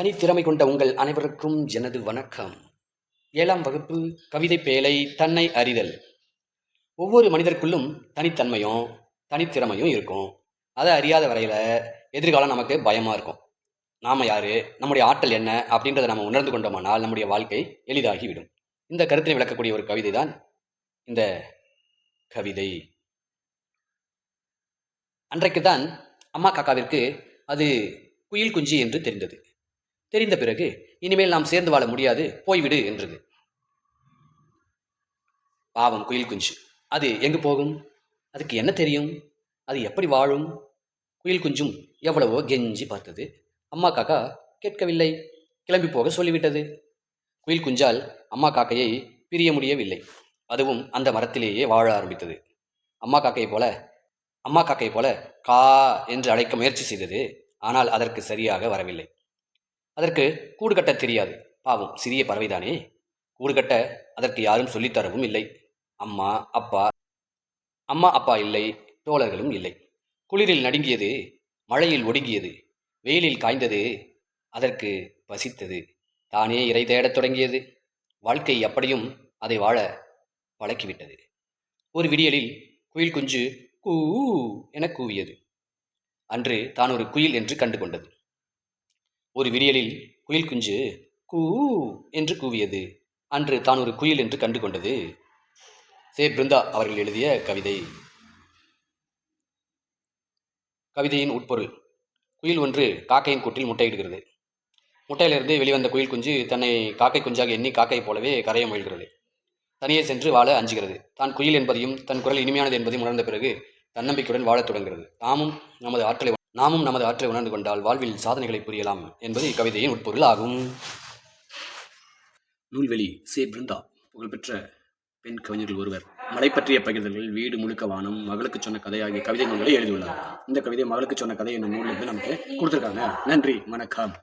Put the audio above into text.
தனித்திறமை கொண்ட உங்கள் அனைவருக்கும் எனது வணக்கம். 7ஆம் வகுப்பு கவிதை பேழை தன்னை அறிதல். ஒவ்வொரு மனிதருக்குள்ளும் தனித்தன்மையும் தனித்திறமையும் இருக்கும். அதை அறியாத வரையில எதிர்காலம் நமக்கு பயமா இருக்கும். நாம யாரு, நம்முடைய ஆற்றல் என்ன அப்படின்றத நம்ம உணர்ந்து கொண்டோமானால் நம்முடைய வாழ்க்கை எளிதாகிவிடும். இந்த கருத்தினை விளக்கக்கூடிய ஒரு கவிதை தான் இந்த கவிதை. அன்றைக்குத்தான் அம்மா காக்காவிற்கு அது குயில் குஞ்சு என்று தெரிந்தது. தெரிந்த பிறகு இனிமேல் நாம் சேர்ந்து வாழ முடியாது, போய்விடு என்றது. பாவம் குயில் குஞ்சு, அது எங்கு போகும்? அதுக்கு என்ன தெரியும்? அது எப்படி வாழும்? குயில் குஞ்சும் எவ்வளவோ கெஞ்சி பார்த்தது. அம்மா காக்கா கேட்கவில்லை, கிளம்பி போக சொல்லிவிட்டது. குயில் குஞ்சால் அம்மா காக்கையை பிரிய முடியவில்லை. அதுவும் அந்த மரத்திலேயே வாழ ஆரம்பித்தது. அம்மா காக்கை போல கா என்று அழைக்க முயற்சி செய்தது. ஆனால் அதற்கு சரியாக வரவில்லை. அதற்கு கூடு கட்ட தெரியாது. பாவம், சிறிய பறவைதானே. கூடு கட்ட அதற்கு யாரும் சொல்லித்தரவும் இல்லை. அம்மா அப்பா இல்லை, தோழர்களும் இல்லை. குளிரில் நடுங்கியது, மழையில் ஒடுங்கியது, வெயிலில் காய்ந்தது, அதற்கு பசித்தது. தானே இறை தேடத் தொடங்கியது. வாழ்க்கை அப்படியும் அதை வாழ பழக்கிவிட்டது. ஒரு விடியலில் குயில் குஞ்சு கூ என கூவியது. அன்று தான் ஒரு குயில் என்று கண்டு கொண்டது. ஒரு விடியலில் குயில் குஞ்சு கூ என்று கூவியது. அன்று தான் ஒரு குயில் என்று கண்டு கொண்டது. சே. பிருந்தா அவர்கள் எழுதிய கவிதை. கவிதையின் உட்பொருள்: குயில் ஒன்று காக்கையின் கூட்டில் முட்டையிடுகிறது. முட்டையிலிருந்து வெளிவந்த குயில் குஞ்சு தன்னை காக்கை குஞ்சாக எண்ணி காக்கை போலவே கரைய முயல்கிறது. தனியே சென்று வாழ அஞ்சுகிறது. தான் குயில் என்பதையும் தன் குரல் இனிமையானது என்பதையும் உணர்ந்த பிறகு தன்னம்பிக்கையுடன் வாழத் தொடங்குகிறது. நாமும் நமது ஆற்றலை உணர்ந்து கொண்டால் வாழ்வில் சாதனைகளை புரியலாம் என்பது இக்கவிதையின் உட்பொருள் ஆகும். நூல்வெளி சே. பிருந்தா புகழ்பெற்ற பெண் கவிஞர்கள் ஒருவர். மலை பற்றிய பகிர்தல்கள், வீடு முழுக்க வானம், மகளுக்கு சொன்ன கதை ஆகிய கவிதை நூல்களை எழுதியுள்ளார். இந்த கவிதை மகளுக்கு சொன்ன கதை என்னும் நூலிலிருந்து நமக்கு கொடுத்திருக்காங்க. நன்றி, வணக்கம்.